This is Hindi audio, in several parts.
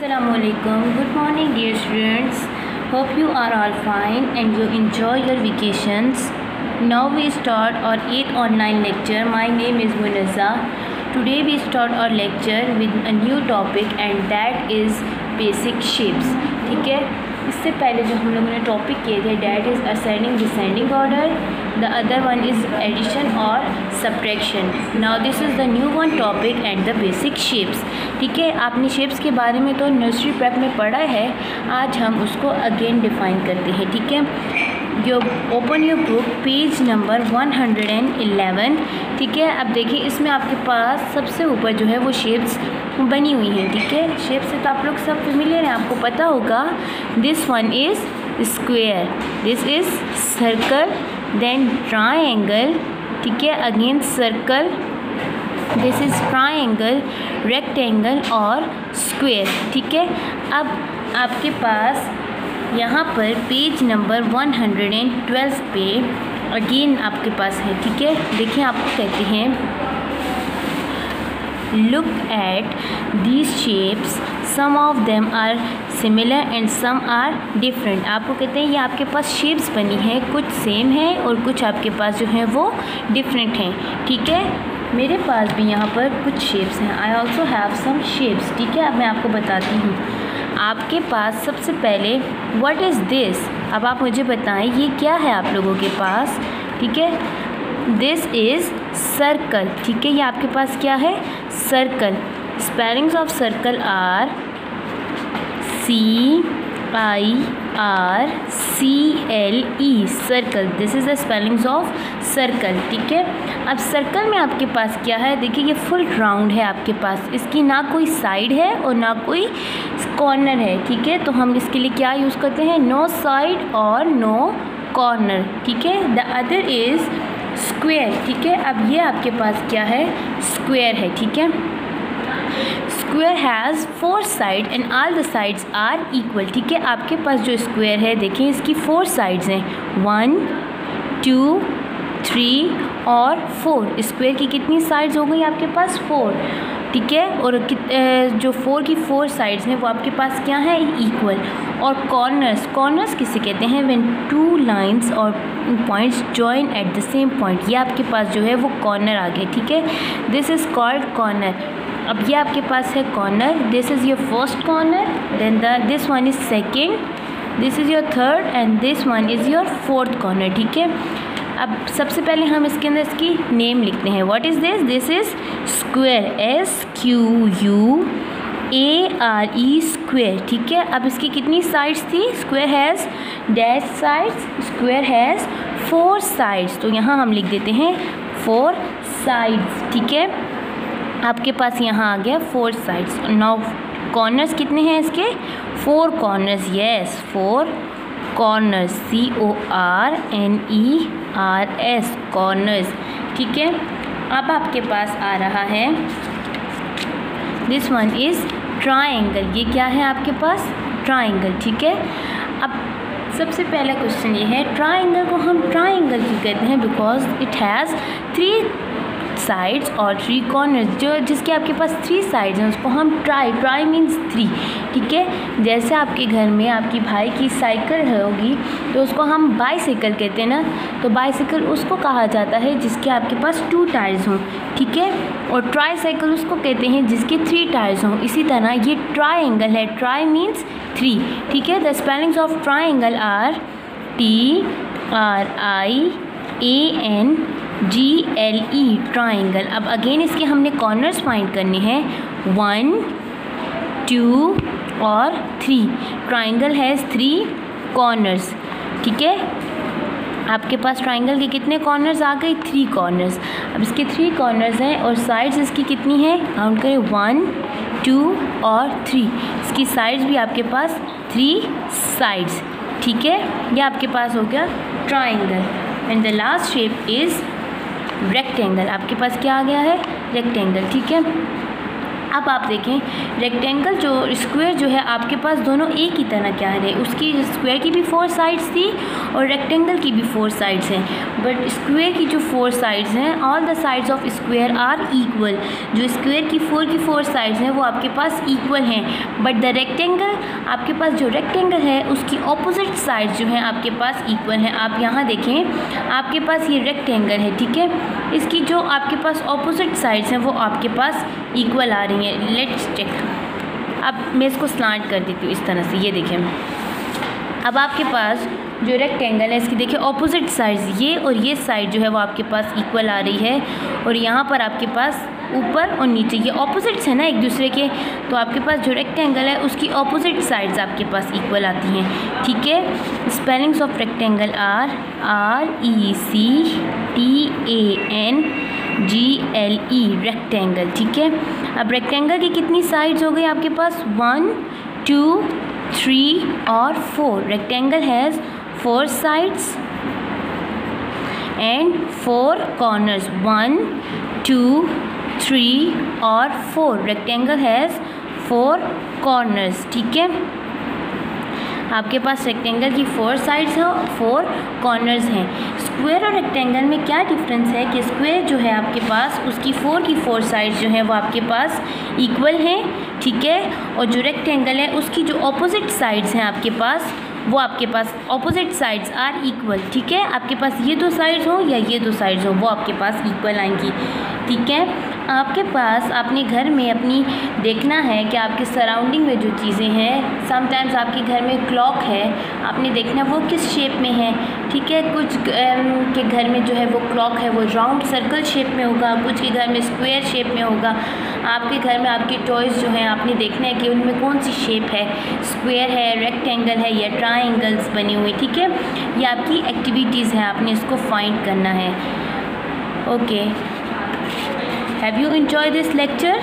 Assalamualaikum. Good morning, dear students. Hope you are all fine and you enjoy your vacations. Now we start our 8th online lecture. My name is Munazza. Today we start our lecture with a new topic and that is basic shapes. ठीक है, इससे पहले जो हम लोगों ने टॉपिक किए थे that is ascending descending order, the other one is addition और subtraction. Now this is the new one topic and the basic shapes. ठीक है, आपने शेप्स के बारे में तो नर्सरी प्रेप में पढ़ा है, आज हम उसको अगेन डिफ़ाइन करते हैं. ठीक है, जो open your book page number 111. ठीक है, अब देखिए इसमें आपके पास सबसे ऊपर जो है वो शेप्स बनी हुई हैं. ठीक है, शेप से तो आप लोग सब फेमिलियर हैं, आपको पता होगा. This one is square, this is circle, then triangle. ठीक है, again circle, this is triangle, rectangle और स्क्वेयर. ठीक है, अब आपके पास यहाँ पर पेज नंबर 112 पे अगेन आपके पास है. ठीक है, देखिए आपको कहते हैं look at these shapes, some of them are similar and some are different. आपको कहते हैं ये आपके पास शेप्स बनी हैं, कुछ सेम है और कुछ आपके पास जो है वो डिफरेंट हैं. ठीक है, मेरे पास भी यहाँ पर कुछ शेप्स हैं. I also have some shapes. ठीक है, अब मैं आपको बताती हूँ. आपके पास सबसे पहले व्हाट इज़ दिस, अब आप मुझे बताएं ये क्या है आप लोगों के पास. ठीक है, दिस इज़ सर्कल. ठीक है, ये आपके पास क्या है, circle. Spellings of circle are CIRCLE, circle. This is the spellings of circle. ठीक है, अब सर्कल में आपके पास क्या है, देखिए ये फुल राउंड है आपके पास, इसकी ना कोई साइड है और ना कोई कॉर्नर है. ठीक है, तो हम इसके लिए क्या यूज़ करते हैं, नो साइड और नो कॉर्नर. ठीक है, द अदर इज़ स्क्वेयर. ठीक है, अब ये आपके पास क्या है, स्क्वेयर है. ठीक है, square has 4 side and all the sides are equal. ठीक है, आपके पास जो स्क्वेयर है देखिए इसकी 4 साइड्स हैं, 1 2 3 और 4. स्क्वेयर की कितनी साइड्स हो गई आपके पास, 4. ठीक है, और जो 4 की 4 साइड्स हैं वो आपके पास क्या है, इक्वल. और कॉर्नर्स, कॉर्नर्स किसे कहते हैं, व्हेन 2 लाइंस और points join at the same point, ये आपके पास जो है वो कॉर्नर आ गए. ठीक है, दिस इज़ कॉल्ड कॉर्नर. अब ये आपके पास है corner, this is your first corner, then this one is second, this is your third and this one is your fourth corner. ठीक है, अब सबसे पहले हम इसके अंदर इसकी नेम लिखते हैं. What is this, this is square, SQUARE, square. ठीक है, अब इसकी कितनी साइड्स थी, square has dash sides, square has 4 sides, तो यहाँ हम लिख देते हैं 4 साइड्स. ठीक है, आपके पास यहाँ आ गया 4 साइड्स. नाउ कॉर्नर्स कितने हैं इसके, 4 corners. Yes, 4 corners, CORNERS, corners. ठीक है, अब आपके पास आ रहा है दिस वन इज़ ट्रायंगल. ये क्या है आपके पास, ट्रायंगल. ठीक है, अब सबसे पहला क्वेश्चन ये है, ट्रायंगल को हम ट्रायंगल क्यों कहते हैं, बिकॉज इट हैज़ 3 साइड्स और 3 कॉर्नर्स. जो जिसके आपके पास 3 साइड्स हैं उसको हम ट्राई मीन्स 3. ठीक है, जैसे आपके घर में आपकी भाई की साइकिल होगी तो उसको हम बाईसाइकिल कहते हैं ना, तो बाईसाइकिल उसको कहा जाता है जिसके आपके पास 2 टायर्स हों. ठीक है, और ट्राई साइकिल उसको कहते हैं जिसके 3 टायर्स हों. इसी तरह ये ट्रायंगल है, ट्राई मीन्स 3. ठीक है, the spellings of triangle are TRIANGLE, triangle. अब अगेन इसके हमने कॉर्नर्स फाइंड करने हैं, 1 2 और 3. Triangle has 3 corners. ठीक है, आपके पास ट्रायंगल के कितने कॉर्नर्स आ गए, 3 कॉर्नर्स. अब इसके 3 कॉर्नर्स हैं और साइड्स इसकी कितनी हैं, काउंट करें, 1 2 और 3. इसकी साइड्स भी आपके पास 3 साइड्स. ठीक है, ये आपके पास हो गया triangle. And the last shape is rectangle. आपके पास क्या आ गया है, रेक्टेंगल. ठीक है, अब आप देखें रेक्टेंगल जो स्क्वायर जो है आपके पास दोनों एक ही तरह क्या है, उसकी स्क्वायर की भी 4 साइड्स थी और रेक्टेंगल की भी 4 साइड्स हैं. बट स्क्वायर की जो 4 साइड्स हैं, all the sides of square are equal. जो स्क्वायर की 4 साइड्स हैं वो आपके पास इक्वल हैं, बट द रेक्टेंगल, आपके पास जो रेक्टेंगल है उसकी ऑपोजिट साइड्स जो हैं आपके पास इक्वल हैं। आप यहाँ देखें, आपके पास ये रेक्टेंगल है, ठीक है, इसकी जो आपके पास ऑपोजिट साइड्स हैं वो आपके पास इक्वल आ रही हैं। Let's check. अब मैं इसको स्लांट कर देती हूँ इस तरह से, ये देखें। अब आपके पास जो रेक्टेंगल है इसकी देखिए ऑपोजिट साइड्स, ये और ये साइड जो है वो आपके पास इक्वल आ रही है, और यहाँ पर आपके पास ऊपर और नीचे ये ऑपोजिट्स है ना एक दूसरे के, तो आपके पास जो रेक्टेंगल है उसकी ऑपोजिट साइड्स आपके पास इक्वल आती हैं, ठीक है। Spellings of rectangle are RECTANGLE, rectangle, ठीक है। अब रेक्टेंगल की कितनी साइड्स हो गई आपके पास? 1 2 3 और 4। Rectangle has 4 sides and 4 corners, 1 2 3 और 4। रेक्टेंगल हैज़ 4 कॉर्नर्स, ठीक है। आपके पास रेक्टेंगल की 4 साइड्स हैं और 4 कॉर्नर्स हैं। स्क्वायर और रेक्टेंगल में क्या डिफरेंस है कि स्क्वायर जो है आपके पास उसकी 4 साइड्स जो हैं वो आपके पास इक्वल हैं, ठीक है, और जो रेक्टेंगल है उसकी जो ऑपोजिट साइड्स हैं आपके पास वो आपके पास ऑपोजिट साइड्स आर इक्वल, ठीक है। आपके पास ये 2 साइड्स हो या ये 2 साइड्स हो वो आपके पास इक्वल आएंगी, ठीक है। आपके पास अपने घर में अपनी देखना है कि आपके सराउंडिंग में जो चीज़ें हैं, समटाइम्स आपके घर में क्लॉक है, आपने देखना वो किस शेप में है, ठीक है। कुछ के घर में जो है वो क्लॉक है वो राउंड सर्कल शेप में होगा, कुछ के घर में स्क्वायर शेप में होगा। आपके घर में आपके टॉयज़ जो हैं आपने देखना है कि उनमें कौन सी शेप है, स्क्वायर है, रेक्टेंगल है या ट्राइंगल्स बनी हुई, ठीक है। ये आपकी एक्टिविटीज़ हैं, आपने इसको फाइंड करना है। Okay, have you enjoyed this lecture?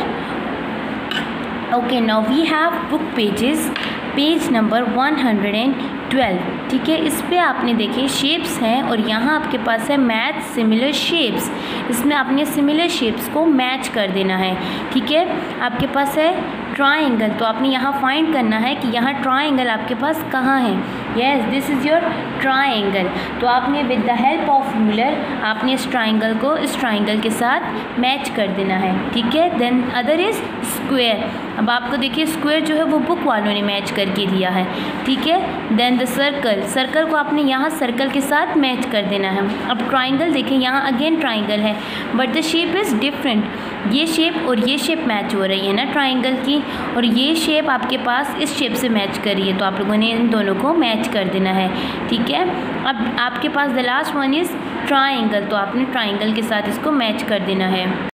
Okay, now we have book pages, page number 112, ठीक है। इस पे आपने देखे शेप्स हैं और यहाँ आपके पास है मैच सिमिलर शेप्स। इसमें आपने सिमिलर शेप्स को मैच कर देना है, ठीक है। आपके पास है ट्राइंगल, तो आपने यहाँ फाइंड करना है कि यहाँ ट्राइंगल आपके पास कहाँ है। Yes, this is your triangle. तो आपने with the help of ruler आपने इस ट्राइंगल को इस ट्राइंगल के साथ मैच कर देना है, ठीक है। Then other is square. अब आपको देखिए स्क्वायर जो है वो बुक वालों ने मैच करके दिया है, ठीक है। देन द सर्कल, सर्कल को आपने यहाँ सर्कल के साथ मैच कर देना है। अब ट्राइंगल देखें, यहाँ अगेन ट्राइंगल है but the shape is different. ये शेप और ये शेप मैच हो रही है ना ट्राइंगल की, और ये शेप आपके पास इस शेप से मैच कर रही है, तो आप लोगों ने इन दोनों को मैच कर देना है, ठीक है। अब आपके पास the last one is triangle, तो आपने ट्राइंगल के साथ इसको मैच कर देना है।